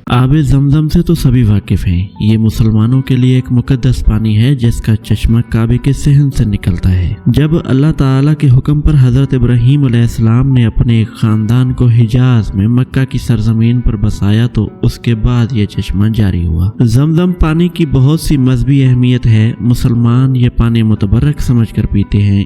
आब ज़मज़म से तो सभी वाकिफ़ हैं। ये मुसलमानों के लिए एक मुकद्दस पानी है जिसका चश्मा काबे के सहन से निकलता है। जब अल्लाह ताला के हुक्म पर हज़रत इब्राहीम अलैहिस्सलाम ने अपने ख़ानदान को हिजाज में मक्का की सरजमीन पर बसाया तो उसके बाद ये चश्मा जारी हुआ। ज़मज़म पानी की बहुत सी मज़हबी अहमियत है। मुसलमान ये पानी मुतबर्रक समझ कर पीते हैं।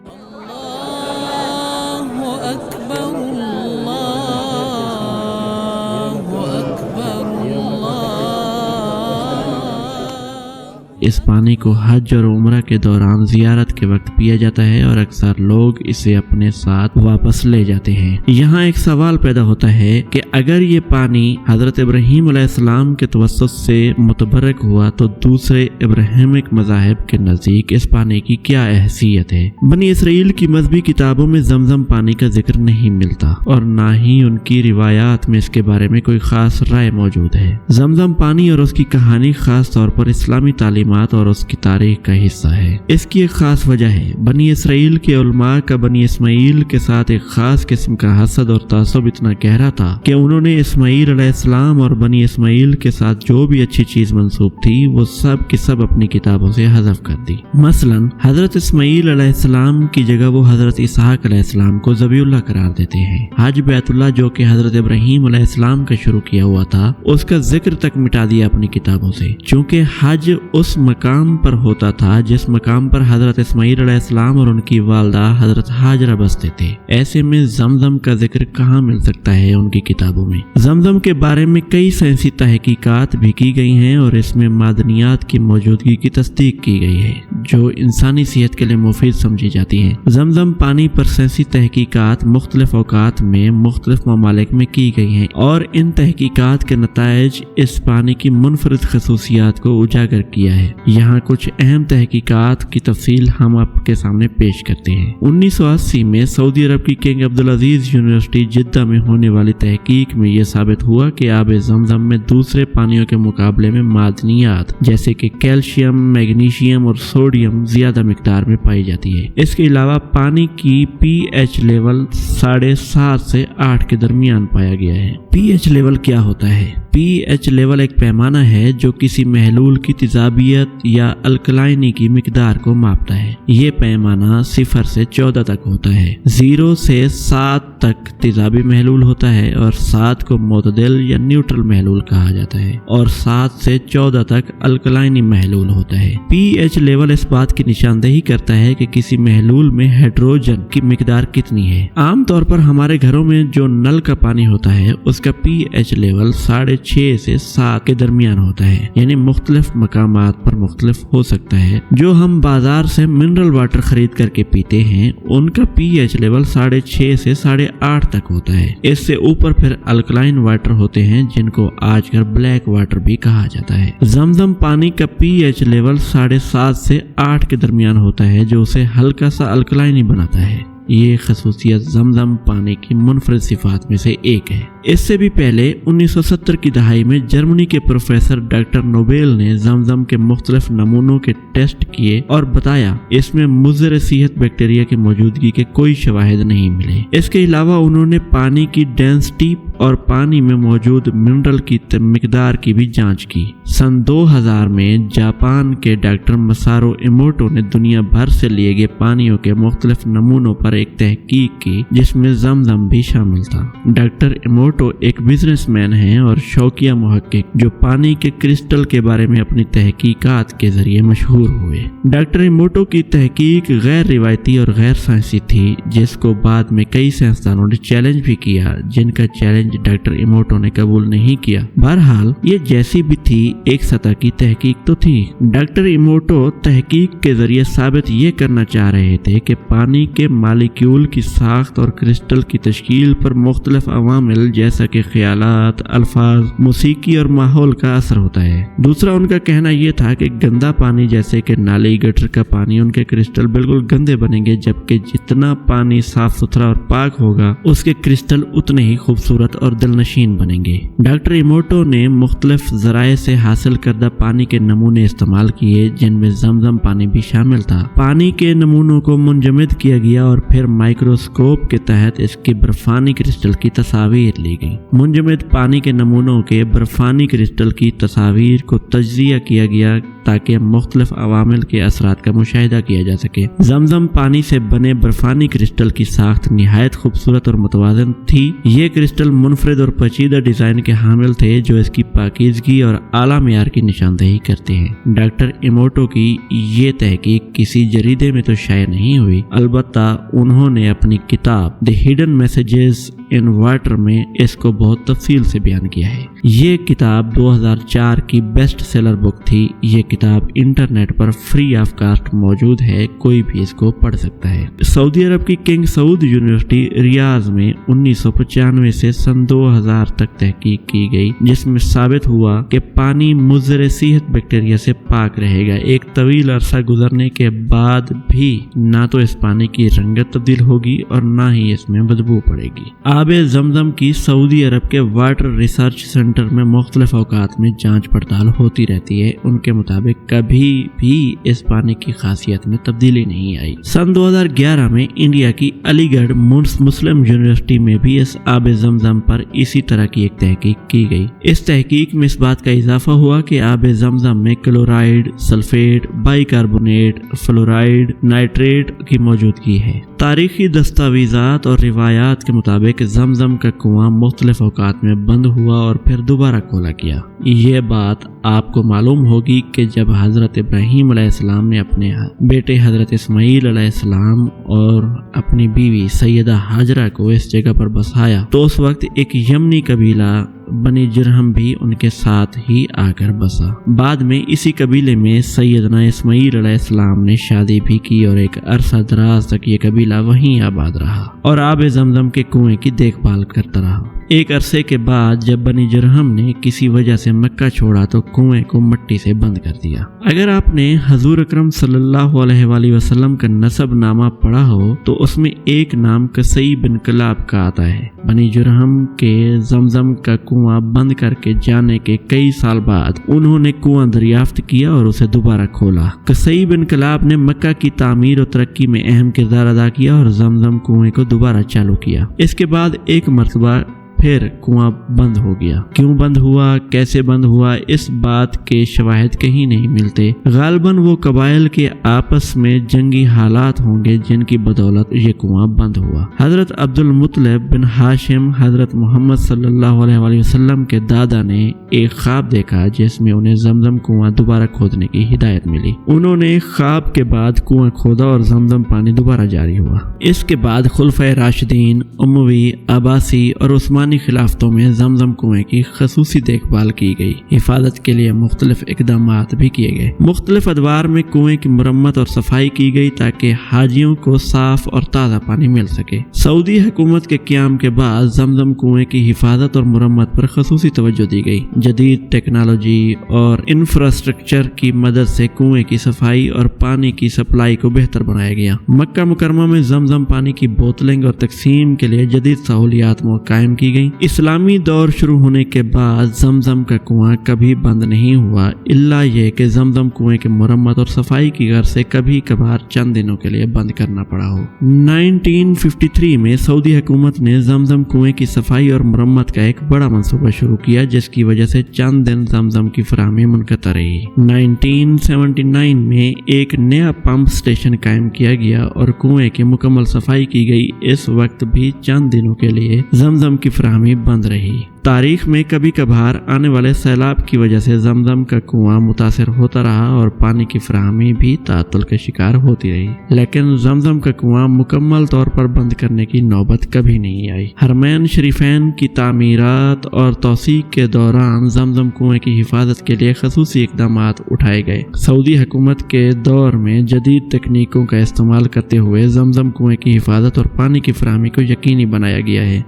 इस पानी को हज और उम्रा के दौरान जियारत के वक्त पिया जाता है और अक्सर लोग इसे अपने साथ वापस ले जाते हैं। यहाँ एक सवाल पैदा होता है कि अगर ये पानी हजरत इब्राहीम अलैहिस्सलाम के तवस्सुत से मुतबर्रक हुआ तो दूसरे इब्राहिमिक मज़ाहिब के नज़दीक इस पानी की क्या हैसियत है। बनी इसराइल की मज़हबी किताबों में ज़मज़म पानी का जिक्र नहीं मिलता और ना ही उनकी रिवायात में इसके बारे में कोई खास राय मौजूद है। ज़मज़म पानी और उसकी कहानी खास तौर पर इस्लामी तालीम और उसकी तारीख का हिस्सा है। इसकी एक खास वजह है। बनी इसराइल के उलमा का बनी इस्माइल के साथ एक खास किस्म का हसद और तासुब इतना गहरा था कि उन्होंने इस्माइल अलैहिस्सलाम और बनी इस्माइल के साथ जो भी अच्छी चीज मंसूब थी वो सब की सब अपनी किताबों से हज़फ कर दी। मसलन हजरत इस्माइल अलैहिस्सलाम की जगह वो हजरत इसहाक अलैहिस्सलाम को ज़बीउल्लाह करार देते हैं। हज बैतुल्लाह जो कि हजरत इब्राहीम अलैहिस्सलाम का शुरू किया हुआ था उसका जिक्र तक मिटा दिया अपनी किताबों से, चूँकि हज उस मकाम पर होता था जिस मकाम पर हजरत इस्माइल अलैहिस्सलाम और उनकी वालदा हजरत हाजरा बसते थे। ऐसे में ज़मज़म का जिक्र कहाँ मिल सकता है उनकी किताबों में। ज़मज़म के बारे में कई साइंसी तहकीकात भी की गई हैं और इसमें मादनियात की मौजूदगी की तस्दीक की गई है जो इंसानी सेहत के लिए मुफीद समझी जाती हैं। ज़मज़म पानी पर साइंसी तहकीकात मुख्तलिफ औकात में मुख्तलिफ ममालिक में की गई हैं और इन तहकीकात के नताइज इस पानी की मुनफरिद खसूसियात को उजागर किया है। यहाँ कुछ अहम तहकीकात की तफसील हम आपके सामने पेश करते हैं। 1980 में सऊदी अरब की किंग अब्दुल अजीज यूनिवर्सिटी जिद्दा में होने वाली तहकीक में यह साबित हुआ कि आब ज़मज़म में दूसरे पानियों के मुकाबले में मादनियात जैसे कि कैल्शियम, मैग्नीशियम और सोडियम ज्यादा मिकदार में पाई जाती है। इसके अलावा पानी की pH लेवल 7.5 से 8 के दरमियान पाया गया है। pH लेवल क्या होता है? pH लेवल एक पैमाना है जो किसी महलूल की तेजाबियत या अल्कलाइनी की मिकदार को मापता है। ये पैमाना 0 से 14 तक होता है। 0 से 7 तक तेजाबी महलूल होता है और 7 को मोतदिल या न्यूट्रल महलूल कहा जाता है और 7 से 14 तक अल्कलाइनी महलूल होता है। pH लेवल इस बात की निशानदेही करता है कि किसी महलूल में हाइड्रोजन की मिकदार कितनी है। आमतौर पर हमारे घरों में जो नल का पानी होता है उसका pH लेवल 6.5 से 7 के दरमियान होता है, यानी मुख्तलिफ मकामात पर मुख्तलिफ हो सकता है। जो हम बाजार से मिनरल वाटर खरीद करके पीते हैं उनका pH लेवल 6.5 से 8.5 तक होता है। इससे ऊपर फिर अल्कलाइन वाटर होते हैं जिनको आजकल ब्लैक वाटर भी कहा जाता है। ज़मज़म पानी का pH लेवल 7.5 से 8 के दरमियान होता है जो उसे हल्का सा अल्कलाइन बनाता है। ये खसूसियत ज़मज़म पानी की मुनफरिद सिफात में से एक है। इससे भी पहले 1970 की दहाई में जर्मनी के प्रोफेसर डॉक्टर नोबेल ने ज़मज़म के मुख्तलिफ नमूनों के टेस्ट किए और बताया इसमें मुज़र सेहत बैक्टीरिया की मौजूदगी के कोई शवाहिद नहीं मिले। इसके अलावा उन्होंने पानी की डेंसिटी और पानी में मौजूद मिनरल की मिकदार की भी जांच की। सन 2000 में जापान के डॉक्टर मसारो इमोटो ने दुनिया भर से लिए गए पानियों के मुख्तलिफ नमूनों पर एक तहकीक की जिसमें ज़मज़म भी शामिल था। डॉक्टर इमोटो एक बिजनेसमैन हैं और शौकिया मुहक्किक जो पानी के क्रिस्टल के बारे में अपनी तहकीकात के जरिए मशहूर हुए। डॉक्टर इमोटो की तहकीक गैर रिवायती और गैर साइंसी थी जिसको बाद में कई साइंसदानों ने चैलेंज भी किया जिनका चैलेंज डॉक्टर इमोटो ने कबूल नहीं किया। बहरहाल ये जैसी भी थी एक सतह की तहकीक तो थी। डॉक्टर इमोटो तहकीक के जरिए साबित ये करना चाह रहे थे कि पानी के मालिक्यूल की साख्त और क्रिस्टल की तश्कील पर मुख्तलिफ अवामिल जैसा कि ख्यालात, अल्फाज, मौसीकी और माहौल का असर होता है। दूसरा उनका कहना यह था कि गंदा पानी जैसे कि नाली गटर का पानी उनके क्रिस्टल बिल्कुल गंदे बनेंगे जबकि जितना पानी साफ सुथरा और पाक होगा उसके क्रिस्टल उतने ही खूबसूरत اور دلنشین بنیں گے۔ ڈاکٹر ایموٹو نے مختلف ذرائع سے حاصل کردہ پانی کے نمونے استعمال کیے جن میں زمزم پانی بھی شامل تھا۔ پانی کے نمونوں کو منجمد کیا گیا اور پھر مائکروسکوپ کے تحت اس کے برفانی کرسٹل کی تصاویر لی گئی۔ منجمد پانی کے نمونوں کے برفانی کرسٹل کی تصاویر کو تجزیہ کیا گیا تاکہ مختلف عوامل کے اثرات کا مشاہدہ کیا جا سکے۔ زمزم پانی سے بنے برفانی کرسٹل کی ساخت نہایت خوبصورت اور متوازن تھی۔ یہ کرسٹل منفرد اور پیچیدہ ڈیزائن کے حامل تھے جو اس کی پاکیزگی اور اعلیٰ معیار کی نشاندہی کرتے ہیں۔ ڈاکٹر ایموٹو کی یہ تحقیق کسی جریدے میں تو شائع نہیں ہوئی، البتہ انہوں نے اپنی کتاب the hidden messages in water میں اس کو بہت تفصیل سے بیان کیا ہے۔ یہ کتاب 2004 کی بیسٹ سیلر بک تھی۔ یہ کتاب internet per free of cost موجود ہے، کوئی بھی اس کو پڑھ سکتا ہے۔ سعودی عرب کی کنگ سعود یونیورسٹی ریاض میں 1995 سے سن 2000 تک تحقیق کی گئی جس میں ثابت ہوا کہ پانی مضر صحت بیکٹیریا سے پاک رہے گا۔ ایک طویل عرصہ گزرنے کے بعد بھی نہ تو اس پانی کی رنگت تبدیل ہوگی اور نہ ہی اس میں بدبو پڑے گی۔ آب زمزم کی سعودی عرب کے واٹر ریسرچ سینٹر میں مختلف اوقات میں جانچ پڑتال ہوتی رہتی ہے۔ ان کے مطابق کبھی بھی اس پانی کی خاصیت میں تبدیلی نہیں آئی۔ سن 2011 میں انڈیا کی علی گڑھ مسلم یونیورسٹی میں بھی اس آب زمزم پر اسی طرح کی ایک تحقیق کی گئی۔ اس تحقیق میں اس بات کا اضافہ ہوا کہ آب زمزم میں chloride, sulphate, by carbonate, fluoride, nitrate کی موجودگی ہے۔ تاریخی دستاویزات اور روایات کے مطابق زمزم کا کنواں مختلف اوقات میں بند ہوا اور پھر دوبارہ کھولا گیا۔ یہ بات آپ کو معلوم ہوگی کہ جب حضرت ابراہیم علیہ السلام نے اپنے بیٹے حضرت اسماعیل علیہ السلام اور اپنی بیوی سیدہ ہاجرہ کو اس جگہ پر بسایا تو اس وقت ایک یمنی قبیلہ بنی جرہم بھی ان کے ساتھ ہی آ کر بسا۔ بعد میں اسی قبیلے میں سیدنا اسماعیل علیہ السلام نے شادی بھی کی اور ایک عرصہ دراز تک یہ قبیلہ وہیں آباد رہا اور آب زمزم کے کنویں کی دیکھ بھال کرتا رہا۔ ایک عرصے کے بعد جب بنی جرہم نے کسی وجہ سے مکہ چھوڑا تو کنویں کو مٹی سے بند کر دیا۔ اگر آپ نے حضور اکرم صلی اللہ علیہ وآلہ وسلم کا نسب نامہ پڑھا ہو تو اس میں ایک نام قصی بن کلاب کا آتا ہے۔ بنی جرہم کے زمزم کا کنواں بند کر کے جانے کے کئی سال بعد انہوں نے کنواں دریافت کیا اور اسے دوبارہ کھولا۔ قصی بن کلاب نے مکہ کی تعمیر و ترقی میں اہم کردار ادا کیا اور زمزم کنویں کو دوبارہ چالو کیا۔ اس کے بعد ایک مرتبہ پھر کنواں بند ہو گیا۔ کیوں بند ہوا، کیسے بند ہوا، اس بات کے شواہد کہیں نہیں ملتے۔ غالباً وہ قبائل کے آپس میں جنگی حالات ہوں گے جن کی بدولت یہ کنواں بند ہوا۔ حضرت عبد المطلب بن ہاشم حضرت محمد صلی اللہ علیہ وآلہ وسلم کے دادا نے ایک خواب دیکھا جس میں انہیں زمزم کنواں دوبارہ کھودنے کی ہدایت ملی۔ انہوں نے خواب کے بعد کنواں کھودا اور زمزم پانی دوبارہ جاری ہوا۔ اس کے بعد خلفائے راشدین، اموی، عباسی اور عثمانی خلافتوں میں زمزم کنویں کی خصوصی دیکھ بھال کی گئی۔ حفاظت کے لیے مختلف اقدامات بھی کیے گئے۔ مختلف ادوار میں کنویں کی مرمت اور صفائی کی گئی تاکہ حاجیوں کو صاف اور تازہ پانی مل سکے۔ سعودی حکومت کے قیام کے بعد زمزم کنویں کی حفاظت اور مرمت پر خصوصی توجہ دی گئی۔ جدید ٹیکنالوجی اور انفراسٹرکچر کی مدد سے کنویں کی صفائی اور پانی کی سپلائی کو بہتر بنایا گیا۔ مکہ مکرمہ میں زمزم پانی کی بوتلنگ اور تقسیم کے لیے جدید سہولیات قائم کی گئی۔ اسلامی دور شروع ہونے کے بعد زمزم کا کنواں کبھی بند نہیں ہوا الا یہ کہ زمزم کنویں کے مرمت اور صفائی کی غرض سے کبھی کبھار چند دنوں کے لیے بند کرنا پڑا ہو۔ 1953 میں سعودی حکومت نے زمزم کنویں کی صفائی اور مرمت کا ایک بڑا منصوبہ شروع کیا جس کی وجہ سے چند دن زمزم کی فراہمی منقطع رہی۔ 1979 میں ایک نیا پمپ سٹیشن قائم کیا گیا اور کنویں کی مکمل صفائی کی گئی۔ اس وقت بھی چند دنوں کے لیے زمزم کی فراہمی بند رہی۔ تاریخ میں کبھی کبھار آنے والے سیلاب کی وجہ سے زمزم کا کنواں متاثر ہوتا رہا اور پانی کی فراہمی بھی تعطل کا شکار ہوتی رہی، لیکن زمزم کا کنواں مکمل طور پر بند کرنے کی نوبت کبھی نہیں آئی۔ حرمین شریفین کی تعمیرات اور توسیع کے دوران زمزم کنویں کی حفاظت کے لیے خصوصی اقدامات اٹھائے گئے۔ سعودی حکومت کے دور میں جدید تکنیکوں کا استعمال کرتے ہوئے زمزم کنویں کی حفاظت اور پانی کی فراہمی کو یقینی بنایا گیا ہے۔